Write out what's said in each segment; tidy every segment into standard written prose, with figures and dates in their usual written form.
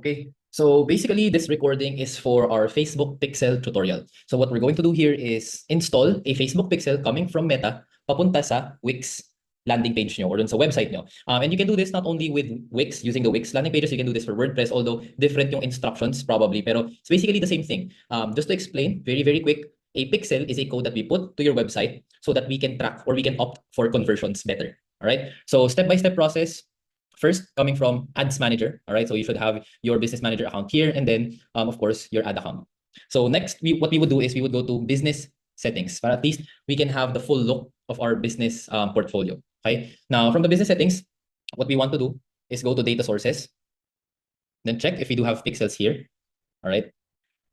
Okay, so basically this recording is for our Facebook Pixel tutorial. So what we're going to do here is install a Facebook Pixel coming from Meta papunta sa Wix landing page nyo or dun sa website nyo. And you can do this not only with Wix, using the Wix landing pages, you can do this for WordPress, although different yung instructions probably, pero it's basically the same thing. Just to explain, very, very quick, a pixel is a code that we put to your website so that we can track or we can opt for conversions better. All right, so step-by-step process. First, coming from Ads Manager, all right? So you should have your Business Manager account here, and then, of course, your ad account. So next, what we would do is we would go to Business Settings, but at least we can have the full look of our business portfolio, okay? Now, from the business settings, what we want to do is go to Data Sources, then check if we do have pixels here, all right?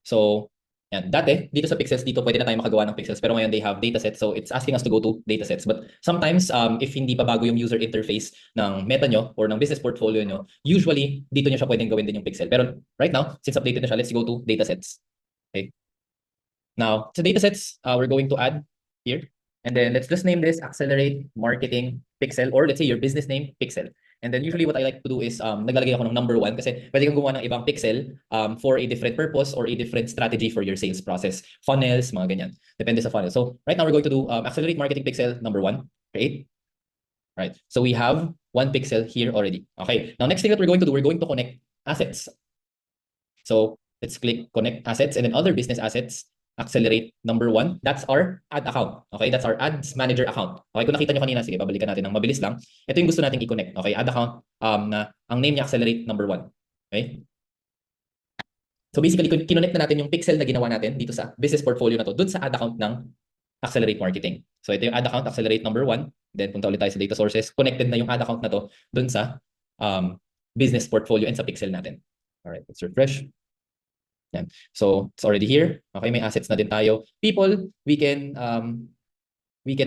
So, yan. Dati, dito sa pixels, dito pwede na tayo makagawa ng pixels. Pero ngayon, they have datasets. So, it's asking us to go to datasets. But sometimes, if hindi pa bago yung user interface ng Meta nyo or ng business portfolio nyo, usually, dito nyo siya pwedeng gawin din yung pixel. Pero right now, since updated na siya, let's go to datasets. Okay. Now, sa datasets, we're going to add here. And then, let's just name this Accelerate Marketing Pixel, or let's say your business name, Pixel. And then usually what I like to do is naglalagay ako ng number 1 kasi pwede kang gumawa ng ibang pixel for a different purpose or a different strategy for your sales process. Funnels, mga ganyan. Depende sa funnel. So right now we're going to do Accelerate Marketing Pixel number 1. Create. Right. So we have 1 pixel here already. Okay. Now next thing that we're going to do, we're going to connect assets. So let's click Connect Assets and then other business assets. Accelerate number 1. That's our ad account. Okay, that's our ads manager account. Okay, kung nakita nyo kanina, sige, babalikan natin ng mabilis lang. Ito yung gusto natin i-connect. Okay, ad account na ang name niya Accelerate number 1. Okay? So basically, kinonect na natin yung pixel na ginawa natin dito sa business portfolio na to dun sa ad account ng Accelerate Marketing. So ito yung ad account Accelerate number 1. Then punta ulit tayo sa data sources. Connected na yung ad account na to dun sa business portfolio and sa pixel natin. All right, let's refresh. Yan. So it's already here. Okay, may assets na din tayo. People, we can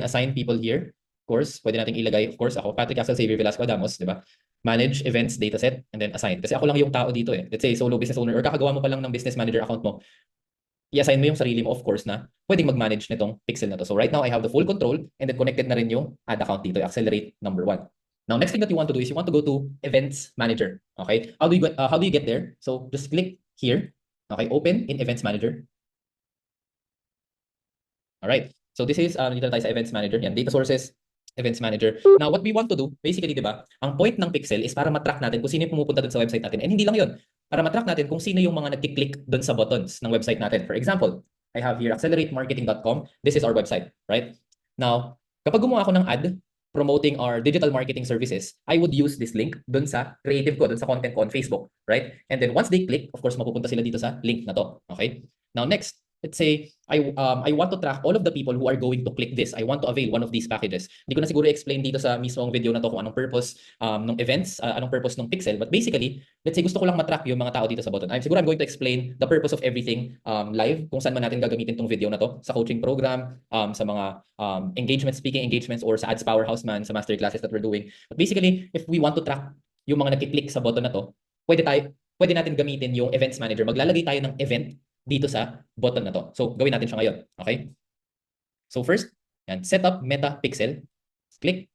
assign people here. Of course, pwede nating ilagay, of course, ako, Patrick Axel Xavier Velasco Adamos, di ba? Manage events dataset and then assign. Kasi ako lang yung tao dito eh. Let's say solo business owner or kakagawa mo pa lang ng business manager account mo. I-assign mo yung sarili mo, of course, na pwedeng mag-manage nitong pixel na to. So right now, I have the full control and then connected na rin yung ad account dito, Accelerate number 1. Now, next thing that you want to do is you want to go to Events Manager. Okay? How do you get there? So just click here. Okay, open in Events Manager. All right. So this is dito tayo sa Events Manager. Yan, data sources, Events Manager. Now, what we want to do, basically, di ba, ang point ng pixel is para matrack natin kung sino yung pumupunta dun sa website natin. And hindi lang yun. Para matrack natin kung sino yung mga nagkiklik dun sa buttons ng website natin. For example, I have here acceleratemarketing.com. This is our website, right? Now, kapag gumawa ako ng ad promoting our digital marketing services, I would use this link dun sa creative ko, dun sa content ko on Facebook, right? And then once they click, of course, mapupunta sila dito sa link na to, okay? Now, next, let's say, I want to track all of the people who are going to click this. I want to avail one of these packages. Hindi ko na siguro explain dito sa mismong video na to kung anong purpose ng events, anong purpose ng pixel. But basically, let's say gusto ko lang matrack yung mga tao dito sa button. I'm going to explain the purpose of everything live, kung saan man natin gagamitin tong video na to, sa coaching program, sa mga engagements, speaking engagements, or sa Ads Powerhouse man, sa master classes that we're doing. But basically, if we want to track yung mga nagkiklik sa button na to, pwede natin gamitin yung Events Manager. Maglalagay tayo ng event dito sa button na to. So, gawin natin siya ngayon. Okay? So, first, yan, set up Meta Pixel. Click.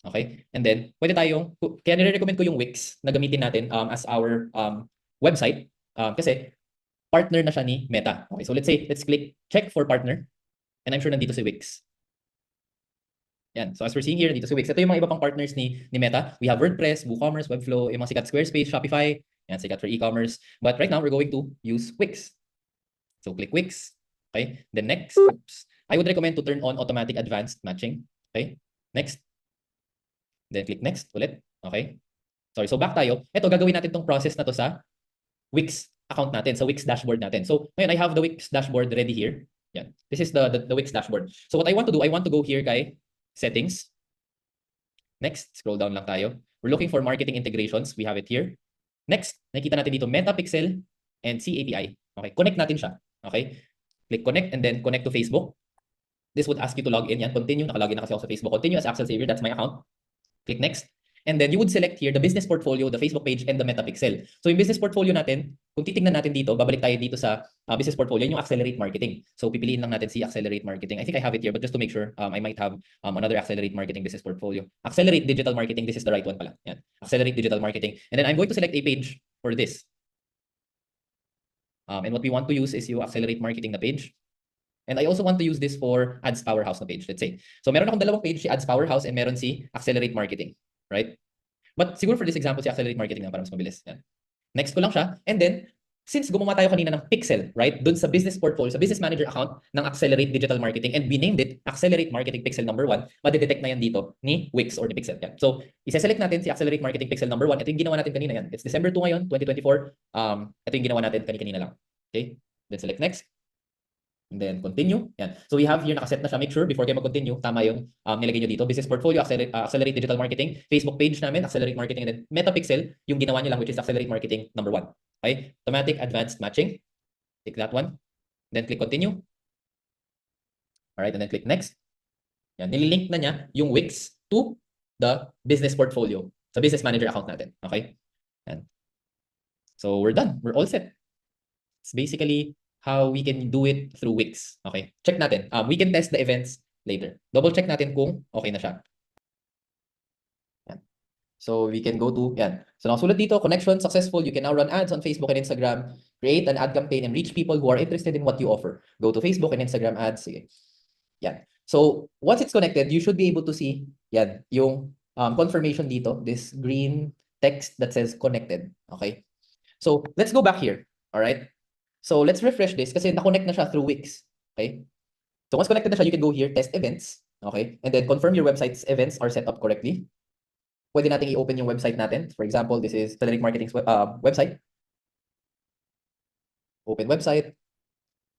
Okay? And then, pwede tayong, kaya nire-recommend ko yung Wix na gamitin natin as our website. Kasi, partner na siya ni Meta. Okay? So, let's click check for partner. And I'm sure nandito si Wix. Yan. So, as we're seeing here, nandito si Wix. Ito yung mga iba pang partners ni Meta. We have WordPress, WooCommerce, Webflow, yung mga sikat Squarespace, Shopify. Yan, sikat for e-commerce. But right now, we're going to use Wix. So click Wix. Okay. Then next, I would recommend to turn on automatic advanced matching. Okay. Next. Then click next ulit. Okay. Sorry. So back tayo. Ito, gagawin natin tong process na to sa Wix account natin, sa Wix dashboard natin. So ngayon, I have the Wix dashboard ready here. Yan. This is the Wix dashboard. So what I want to do, I want to go here kay settings. Next, scroll down lang tayo. We're looking for marketing integrations. We have it here. Next, nakikita natin dito MetaPixel and CAPI. Okay. Connect natin siya. Okay, click connect and then connect to Facebook. This would ask you to log in. Yan, continue. Nakalogin na kasi ako sa Facebook. Continue as Axel Xavier. That's my account. Click next. And then you would select here the business portfolio, the Facebook page, and the MetaPixel. So yung business portfolio natin, kung titingnan natin dito, babalik tayo dito sa business portfolio, yung Accelerate Marketing. So pipiliin lang natin si Accelerate Marketing. I think I have it here, but just to make sure, I might have another Accelerate Marketing business portfolio. Accelerate Digital Marketing. This is the right one pala. Yan. Accelerate Digital Marketing. And then I'm going to select a page for this. And what we want to use is yung accelerate marketing na page. And I also want to use this for Ads Powerhouse na page, let's say. So meron akong dalawang page, si Ads Powerhouse and meron si Accelerate Marketing, right? But siguro for this example, si Accelerate Marketing na para mas mabilis. Yan. Next ko lang siya. And then, since gumawa tayo kanina ng pixel, right? Doon sa business portfolio, sa business manager account ng Accelerate Digital Marketing and we named it Accelerate Marketing Pixel number 1, madidetect na yan dito ni Wix or ni Pixel. Yan. So, isa-select natin si Accelerate Marketing Pixel number 1. Ito yung ginawa natin kanina yan. It's December 2 ngayon, 2024. Ito yung ginawa natin kanina lang. Okay? Then select next. And then continue. Yan. So we have here nakaset na siya. Make sure before kayo mag-continue, tama yung nilagay nyo dito. Business portfolio, accelerate digital marketing. Facebook page namin, accelerate marketing. And then Metapixel, yung ginawa nyo lang, which is accelerate marketing number 1. Okay? Automatic advanced matching. Click that one. Then click continue. Alright, and then click next. Yan. Nililink na niya yung Wix to the business portfolio sa business manager account natin. Okay? Yan. So we're done. We're all set. It's basically how we can do it through Wix. Okay, check natin. We can test the events later. Double check natin kung okay na siya. Yan. So we can go to, yan. So nakasulat dito, connection successful. You can now run ads on Facebook and Instagram, create an ad campaign and reach people who are interested in what you offer. Go to Facebook and Instagram ads. Sige. Yan. So once it's connected, you should be able to see, yan, yung confirmation dito, this green text that says connected. Okay. So let's go back here. All right. So let's refresh this kasi na-connect na siya through Wix. Okay? So once connected na siya, you can go here, test events. Okay? And then confirm your website's events are set up correctly. Pwede natin i-open yung website natin. For example, this is Accelerate Marketing's website. Open website.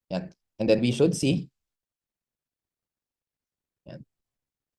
Yan. And then we should see. Yan.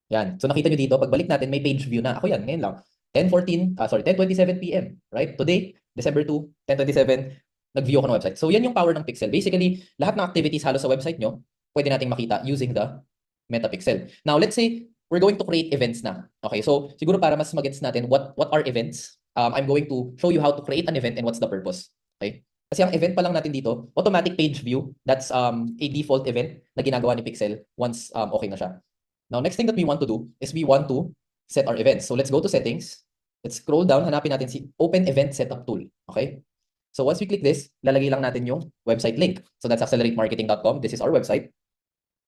Yan. So nakita nyo dito, pagbalik natin, may page view na. Ako yan, ngayon lang. 10:27 p.m. Right? Today, December 2, 10:27. Nag-view ako ng website. So yan yung power ng pixel. Basically, lahat ng activities halos sa website nyo, pwede nating makita using the Metapixel. Now, let's say we're going to create events na. Okay, so siguro para mas mag-gets natin what are events, I'm going to show you how to create an event and what's the purpose. Okay? Kasi ang event pa lang natin dito, automatic page view, that's a default event na ginagawa ni Pixel once okay na siya. Now, next thing that we want to do is we want to set our events. So let's go to settings. Let's scroll down, hanapin natin si Open Event Setup Tool. Okay? So once we click this, lalagay lang natin yung website link. So that's acceleratemarketing.com. This is our website.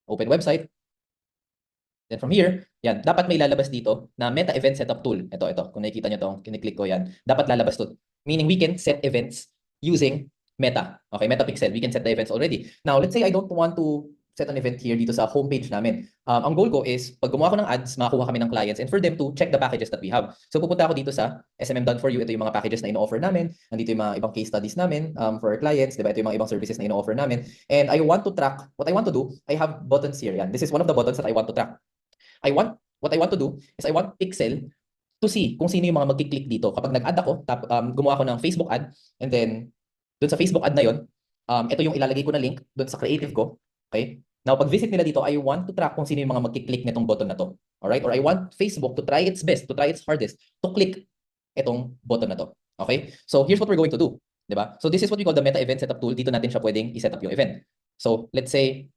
Open website. Then from here, yan, dapat may lalabas dito na Meta Event Setup Tool. Ito. Kung nakikita nyo itong kiniklik ko yan, dapat lalabas to. Meaning we can set events using Meta. Okay, Metapixel. We can set the events already. Now, let's say I don't want to set an event here dito sa homepage namin. Ang goal ko is, pag gumawa ko ng ads, makakuha kami ng clients and for them to check the packages that we have. So pupunta ako dito sa SMM Done For You. Ito yung mga packages na ino-offer namin. Nandito yung mga ibang case studies namin for our clients. Diba? Ito yung mga ibang services na ino-offer namin. And I want to track, what I want to do, I have buttons here. Yan. This is one of the buttons that I want to track. What I want to do is I want Pixel to see kung sino yung mga magkiklik dito. Kapag nag-add ako, gumawa ako ng Facebook ad, and then dun sa Facebook ad na yon, ito yung ilalagay ko na link dun sa creative ko. Okay? Now, pag visit nila dito, I want to track kung sino yung mga magkiklik nitong button na to. Alright? Or I want Facebook to try its best, to try its hardest, to click itong button na to. Okay? So, here's what we're going to do. Diba? So, this is what we call the Meta Event Setup Tool. Dito natin siya pwedeng i-set up yung event. So, let's say,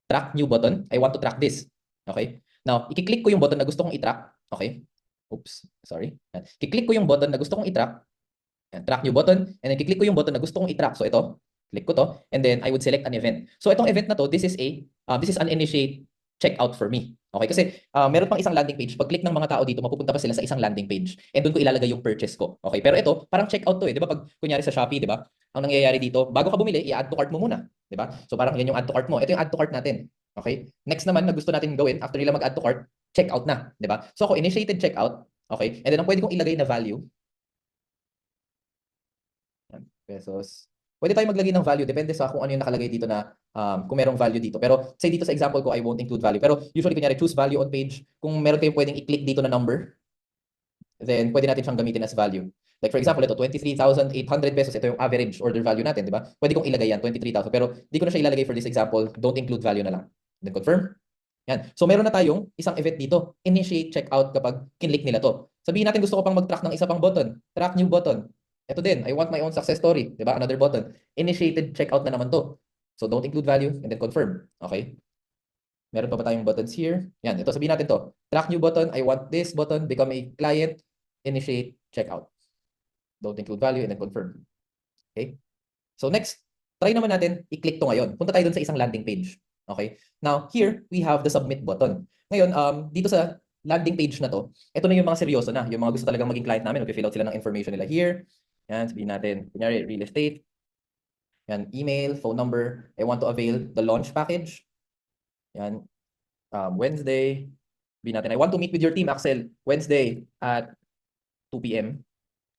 track new button. I want to track this. Okay? Now, i-click ko yung button na gusto kong i-track. Okay? Oops. Sorry. I-click ko yung button na gusto kong i-track. Track new button. And then, i-click ko yung button na gusto kong i-track. So, ito. Click ko to, and then I would select an event. So itong event na to, this is an initiate checkout for me. Okay, kasi meron pang isang landing page. Pag click ng mga tao dito, mapupunta pa sila sa isang landing page. And doon ko ilalagay yung purchase ko. Okay, pero ito, parang checkout to eh. 'Di ba? Pag kunyari sa Shopee, 'di ba? Ang nangyayari dito, bago ka bumili, i-add to cart mo muna, 'di ba? So parang yan yung add to cart mo. Ito yung add to cart natin. Okay? Next naman na gusto natin gawin after nila mag-add to cart, checkout na, 'di ba? So ako initiated checkout, okay? And then ang pwede kong ilagay na value, pesos. Pwede tayo maglagay ng value, depende sa kung ano yung nakalagay dito na kung merong value dito. Pero say dito sa example ko, I won't include value. Pero usually, kunyari, choose value on page. Kung meron kayong pwedeng i-click dito na number, then pwede natin siyang gamitin as value. Like for example, ito, 23,800 pesos. Ito yung average order value natin, di ba? Pwede kong ilagay yan, 23,000. Pero di ko na siya ilalagay for this example. Don't include value na lang. Then confirm. Yan. So meron na tayong isang event dito. Initiate checkout kapag kinlik nila to. Sabihin natin gusto ko pang mag-track ng isa pang button. Track new button. Ito din, I want my own success story. Diba? Another button. Initiated checkout na naman to. So don't include value and then confirm. Okay? Meron pa ba tayong buttons here? Yan, ito sabihin natin to. Track new button, I want this button, become a client, initiate checkout. Don't include value and then confirm. Okay? So next, try naman natin i-click to ngayon. Punta tayo dun sa isang landing page. Okay? Now, here, we have the submit button. Ngayon, dito sa landing page na to, ito na yung mga seryoso na. Yung mga gusto talagang maging client namin, mag-fill out sila ng information nila here. Yan, sabihin natin, kunyari, real estate. Yan, email, phone number. I want to avail the launch package. Yan, Wednesday. Sabihin natin, I want to meet with your team, Axel, Wednesday at 2 p.m.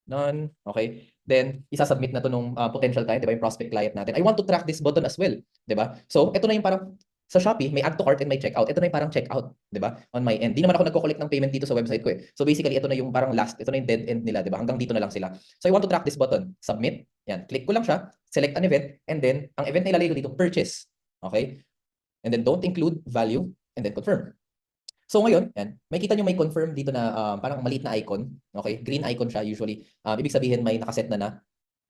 None. Okay. Then, isasubmit na to nung potential client, di ba? Yung prospect client natin. I want to track this button as well. Di ba? So, ito na yung parang sa Shopee, may add to cart and may checkout. Ito na yung parang checkout, di ba? On my end. Di naman ako nagko-collect ng payment dito sa website ko eh. So, basically, ito na yung parang last. Ito na yung dead end nila, di ba? Hanggang dito na lang sila. So, I want to track this button. Submit. Yan. Click ko lang siya. Select an event. And then, ang event na ilalagay ko dito, purchase. Okay? And then, don't include value. And then, confirm. So ngayon, yan, may kita nyo may confirm dito na parang maliit na icon. Okay? Green icon siya usually. Ibig sabihin may nakaset na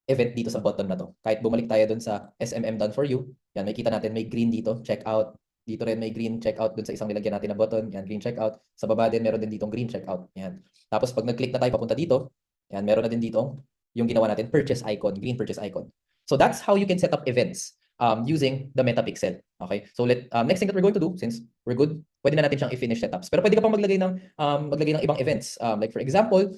event dito sa button na to. Kahit bumalik tayo dun sa SMM done for you, yan, may kita natin may green dito, checkout. Dito rin may green checkout dun sa isang nilagyan natin na button. Yan, green checkout. Sa baba din, meron din ditong green checkout. Yan. Tapos pag nag-click na tayo papunta dito, yan, meron na din dito yung ginawa natin, purchase icon, green purchase icon. So that's how you can set up events using the Metapixel. Okay? So next thing that we're going to do, since we're good, pwede na natin siyang i-finish setups. Pero pwede ka pang maglagay ng ibang events. Like for example,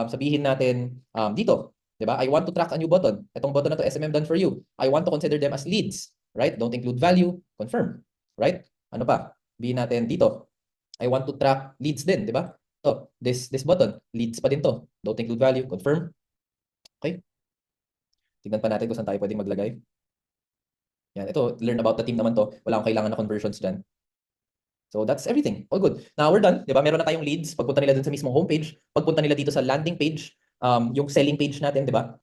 sabihin natin dito, 'di ba? I want to track a new button. Itong button na to, SMM done for you. I want to consider them as leads, right? Don't include value, confirm, right? Ano pa? Sabihin natin dito, I want to track leads din, 'di ba? So, this button, leads pa din to. Don't include value, confirm. Okay? Tignan pa natin kung saan tayo pwedeng maglagay. Yan, ito, learn about the team naman to. Wala akong kailangan na conversions dyan. So that's everything. All good. Now we're done. Di ba? Meron na tayong leads. Pagpunta nila dun sa mismong homepage. Pagpunta nila dito sa landing page, yung selling page natin, di ba?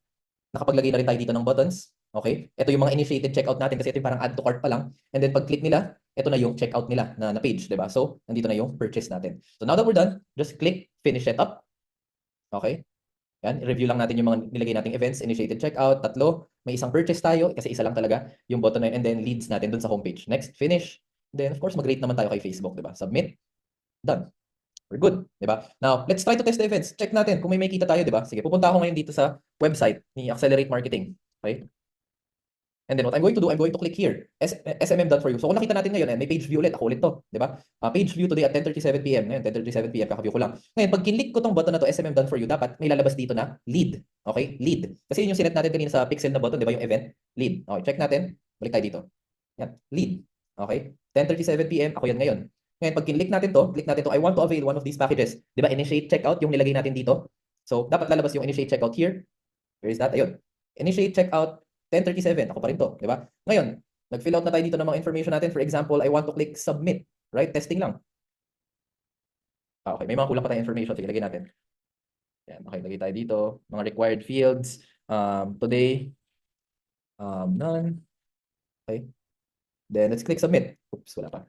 Nakapaglagay na rin tayo dito ng buttons. Okay? Ito yung mga initiated checkout natin kasi ito yung parang add to cart pa lang. And then pag-click nila, ito na yung checkout nila na page, di ba? So, nandito na yung purchase natin. So now that we're done, just click finish setup. Okay? Yan, i-review lang natin yung mga nilagay nating events, initiated checkout, 3. May isang purchase tayo, kasi isa lang talaga yung button na yun, and then leads natin dun sa homepage. Next, finish. Then, of course, mag-rate naman tayo kay Facebook, di ba? Submit. Done. We're good, di ba? Now, let's try to test the events. Check natin kung may kita tayo, di ba? Sige, pupunta ako ngayon dito sa website ni Accelerate Marketing. Okay? And then what I'm going to do, I'm going to click here, SMM done for you. So kung nakita natin ngayon, may page view ulit. Ako ulit to, di ba? Page view today at 10:37 p.m. Ngayon, 10:37 p.m. Kaka-view ko lang. Ngayon, pag kinlik ko tong button na to, SMM done for you, dapat may lalabas dito na lead. Okay? Lead. Kasi yun yung sinet natin kanina sa pixel na button, di ba? Yung event, lead. Okay, check natin. Balik tayo dito. Yan, lead. Okay? 10:37 p.m. Ako yan ngayon. Ngayon, pag kinlik natin to, click natin to, I want to avail one of these packages. Di ba? Initiate checkout, yung nilagay natin dito. So, dapat lalabas yung initiate checkout here. Where is that? Ayun. Initiate checkout 10:37, ako pa rin to, di ba? Ngayon, nag-fill out na tayo dito ng mga information natin. For example, I want to click submit, right? Testing lang. Okay, may mga kulang pa tayong information. Sige, lagay natin. Yan, okay, lagay tayo dito. Mga required fields. Today, none. Okay. Then, let's click submit. Oops, wala pa.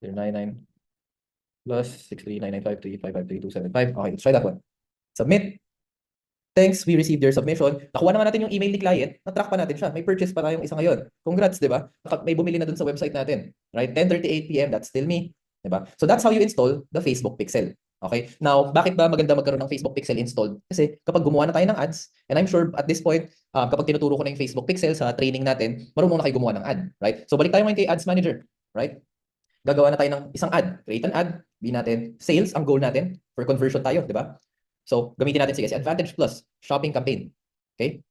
099 plus 63995355325. Okay, let's try that one. Submit. Thanks, we received your submission. Nakuha naman natin yung email ni client, na-track pa natin siya. May purchase pa tayong isa ngayon. Congrats, di ba? May bumili na dun sa website natin. Right? 10:38 p.m., that's still me. Di ba? So that's how you install the Facebook Pixel. Okay? Now, bakit ba maganda magkaroon ng Facebook Pixel installed? Kasi kapag gumawa na tayo ng ads, and I'm sure at this point, kapag tinuturo ko na yung Facebook Pixel sa training natin, marunong na kayo gumawa ng ad. Right? So balik tayo ngayon kay Ads Manager. Right? Gagawa na tayo ng isang ad. Create an ad. Sabihin natin, sales ang goal natin. For conversion tayo, di ba? So, gamitin natin sige si Advantage Plus, shopping campaign. Okay?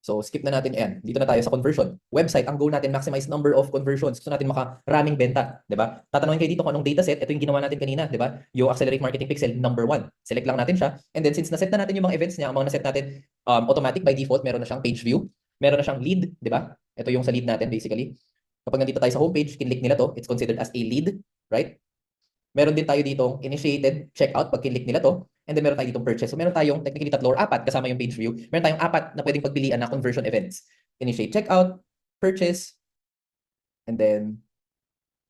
So, skip na natin yan. Dito na tayo sa conversion. Website, ang goal natin, maximize number of conversions. Gusto natin makaraming benta, di ba? Tatanungin kayo dito kung anong dataset. Ito yung ginawa natin kanina, di ba? Yung Accelerate Marketing Pixel, number 1. Select lang natin siya. And then, since naset na natin yung mga events niya, ang mga naset natin, automatic by default, meron na siyang page view. Meron na siyang lead, di ba? Ito yung sa lead natin, basically. Kapag nandito tayo sa homepage, kinlik nila to, it's considered as a lead, right? Meron din tayo ditong initiated checkout pag kinlik nila to. And then meron tayo ditong purchase. So meron tayong technically 3 or 4 kasama yung page view. Meron tayong 4 na pwedeng pagpilian na conversion events. Initiate checkout, purchase, and then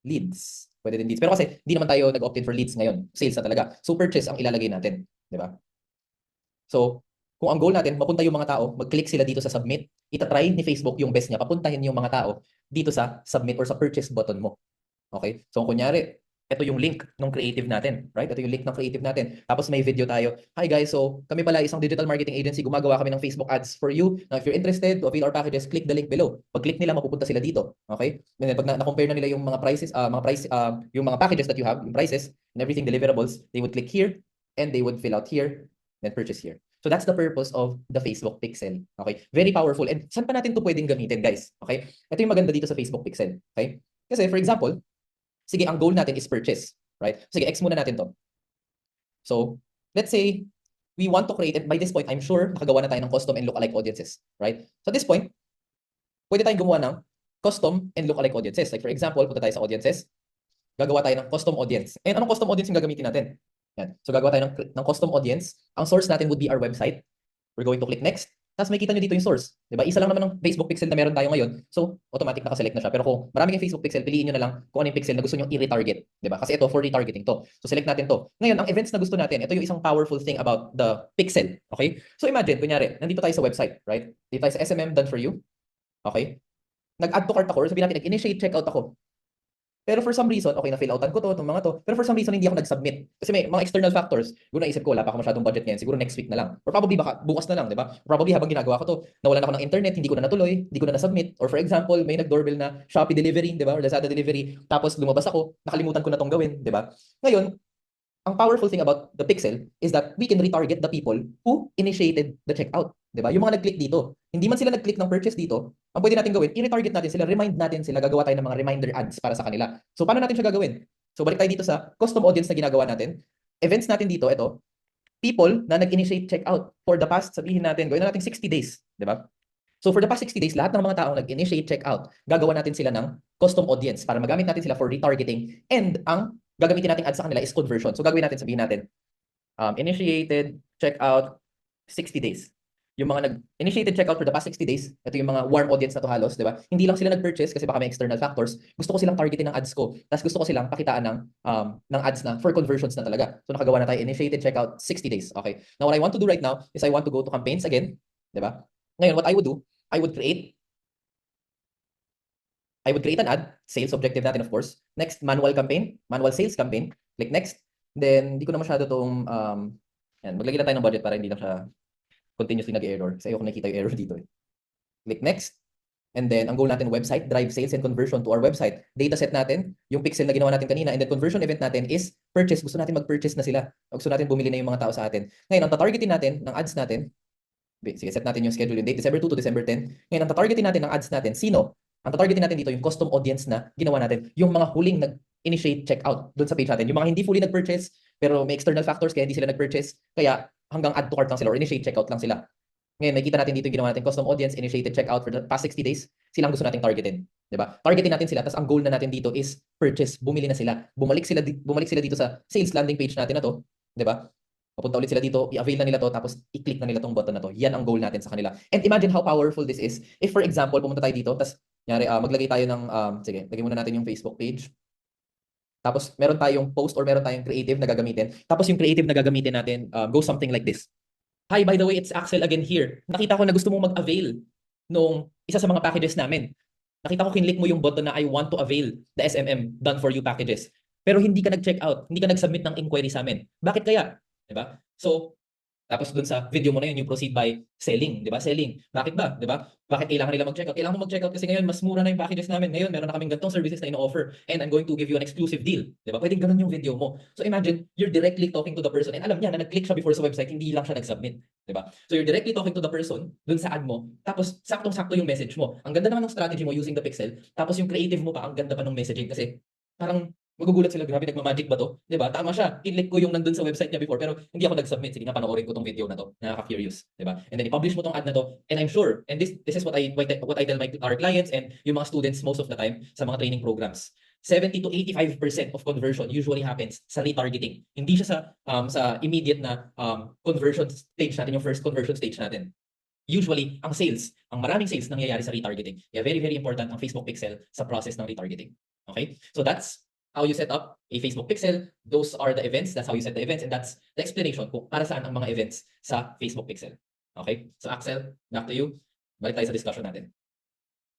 leads. Pwede din leads. Pero kasi hindi naman tayo nag-opt-in for leads ngayon. Sales na talaga. So purchase ang ilalagay natin. Di ba? So kung ang goal natin, mapunta yung mga tao, mag-click sila dito sa submit, itatry ni Facebook yung best niya, papuntahin yung mga tao dito sa submit or sa purchase button mo. Okay? So kunyari, ito yung link ng creative natin, right? Ito yung link ng creative natin. Tapos may video tayo. Hi guys, so kami pala isang digital marketing agency. Gumagawa kami ng Facebook ads for you. Now, if you're interested to avail our packages, click the link below. Pag-click nila, mapupunta sila dito. Okay? And then pag na-compare na nila yung mga prices, yung mga packages that you have, yung prices and everything deliverables, they would click here and they would fill out here, then purchase here. So that's the purpose of the Facebook Pixel. Okay? Very powerful. And saan pa natin to pwedeng gamitin, guys? Okay? Ito yung maganda dito sa Facebook Pixel. Okay? Kasi for example, sige, ang goal natin is purchase, right? Sige, X muna natin to. So, let's say, we want to create, and by this point, I'm sure nakagawa na tayo ng custom and lookalike audiences, right? So at this point, pwede tayong gumawa ng custom and lookalike audiences. Like for example, punta tayo sa audiences, gagawa tayo ng custom audience. And anong custom audience yung gagamitin natin? Yan. So gagawa tayo ng custom audience. Ang source natin would be our website. We're going to click next. Tapos makikita nyo dito yung source. Diba? Isa lang naman ng Facebook pixel na meron tayo ngayon. So, automatic nakaselect na siya. Pero kung marami kayong Facebook pixel, piliin nyo na lang kung ano yung pixel na gusto nyo i-retarget. Diba? Kasi ito, for retargeting to. So, select natin to. Ngayon, ang events na gusto natin, ito yung isang powerful thing about the pixel. Okay? So, imagine, kunyari, nandito tayo sa website, right? Dito tayo sa SMM done for you. Okay? Nag-add to cart ako, or sabihin natin, nag-initiate checkout ako. Pero for some reason, okay, na-fill outan ko to, itong mga to. Pero for some reason, hindi ako nag-submit. Kasi may mga external factors. Siguro naisip ko, wala pa ako masyadong budget ngayon. Siguro next week na lang. Or probably baka bukas na lang, di ba? Probably habang ginagawa ko to, nawalan ako ng internet, hindi ko na natuloy, hindi ko na na-submit. Or for example, may nag-doorbell na Shopee delivery, di ba? Or Lazada delivery. Tapos lumabas ako, nakalimutan ko na tong gawin, di ba? Ngayon, ang powerful thing about the pixel is that we can retarget the people who initiated the checkout. Diba? Yung mga nag-click dito, hindi man sila nag-click ng purchase dito, ang pwede natin gawin, i-retarget natin sila, remind natin sila, gagawa tayo ng mga reminder ads para sa kanila. So, paano natin siya gagawin? So, balik tayo dito sa custom audience na ginagawa natin. Events natin dito, ito, people na nag-initiate checkout for the past, sabihin natin, gawin na natin 60 days. Diba? So, for the past 60 days, lahat ng mga taong nag-initiate checkout, gagawa natin sila ng custom audience para magamit natin sila for retargeting, and ang gagamitin natin ads sa kanila is conversion. So, gagawin natin, sabihin natin, initiated checkout 60 days. Yung mga nag-initiated checkout for the past 60 days, ito yung mga warm audience na to halos, di ba? Hindi lang sila nag-purchase kasi baka may external factors. Gusto ko silang targetin ng ads ko. Tapos gusto ko silang pakitaan ng ads na for conversions na talaga. So nakagawa na tayo, initiated checkout 60 days. Okay. Now what I want to do right now is I want to go to campaigns again. Di ba? Ngayon, what I would do, I would create an ad, sales objective natin of course. Next, manual campaign, manual sales campaign. Click next. Then, hindi ko na masyado itong, maglagay na tayo ng budget para hindi lang siya continuously nag-error. Kasi ayoko nakikita yung error dito eh. Click next. And then, ang goal natin, website, drive sales and conversion to our website. Data set natin, yung pixel na ginawa natin kanina, and then conversion event natin is purchase. Gusto natin mag-purchase na sila. Gusto natin bumili na yung mga tao sa atin. Ngayon, ang tatargetin natin ng ads natin, sige, set natin yung schedule yung date, December 2 to December 10. Ngayon, ang tatargetin natin ng ads natin, sino? Ang tatargetin natin dito, yung custom audience na ginawa natin, yung mga huling nag-initiate checkout doon sa page natin. Yung mga hindi fully nag-purchase, pero may external factors kaya hindi sila nag-purchase. Kaya hanggang add to cart lang sila or initiate checkout lang sila. Ngayon, makikita natin dito yung ginawa natin, custom audience, initiated checkout for the past 60 days. Silang gusto nating targetin. Diba? Targetin natin sila, tapos ang goal na natin dito is purchase. Bumili na sila. Bumalik sila dito sa sales landing page natin na to. Diba? Papunta ulit sila dito, i-avail na nila to, tapos i-click na nila tong button na to. Yan ang goal natin sa kanila. And imagine how powerful this is. If for example, pumunta tayo dito, tapos maglagay tayo ng, sige, lagay muna natin yung Facebook page. Tapos meron tayong post or meron tayong creative na gagamitin. Tapos yung creative na gagamitin natin goes something like this. Hi, by the way, it's Axel again here. Nakita ko na gusto mong mag-avail nung isa sa mga packages namin. Nakita ko kinlik mo yung button na I want to avail the SMM done for you packages. Pero hindi ka nag-check out, hindi ka nag-submit ng inquiry sa amin. Bakit kaya? Diba? So, tapos dun sa video mo na yun, yung proceed by selling, di ba? Selling. Bakit ba? Di ba? Bakit kailangan nila mag-checkout? Kailangan mo mag-checkout kasi ngayon mas mura na yung packages namin. Ngayon, meron na kaming ganitong services na ino-offer and I'm going to give you an exclusive deal. Di ba? Pwedeng ganun yung video mo. So imagine, you're directly talking to the person and alam niya na nag-click siya before sa website, hindi lang siya nag-submit. Di ba? So you're directly talking to the person dun sa ad mo, tapos saktong-sakto yung message mo. Ang ganda naman ng strategy mo using the pixel, tapos yung creative mo pa, ang ganda pa ng messaging kasi parang magugulat sila, grabe, nagmamagic ba to? Diba? Tama siya. Kinlik ko yung nandun sa website niya before, pero hindi ako nag-submit. Sige nga, panoorin ko tong video na to. Nakaka-curious. Diba? And then i-publish mo tong ad na to. And I'm sure, and this is what I tell our clients and yung mga students most of the time sa mga training programs. 70 to 85% of conversion usually happens sa retargeting. Hindi siya sa immediate na conversion stage natin, yung first conversion stage natin. Usually, ang maraming sales nangyayari sa retargeting. Kaya very, very important ang Facebook Pixel sa process ng retargeting. Okay? So that's how you set up a Facebook pixel. Those are the events. That's how you set the events. And that's the explanation kung para saan ang mga events sa Facebook pixel. Okay? So Axel, back to you. Balik tayo sa discussion natin.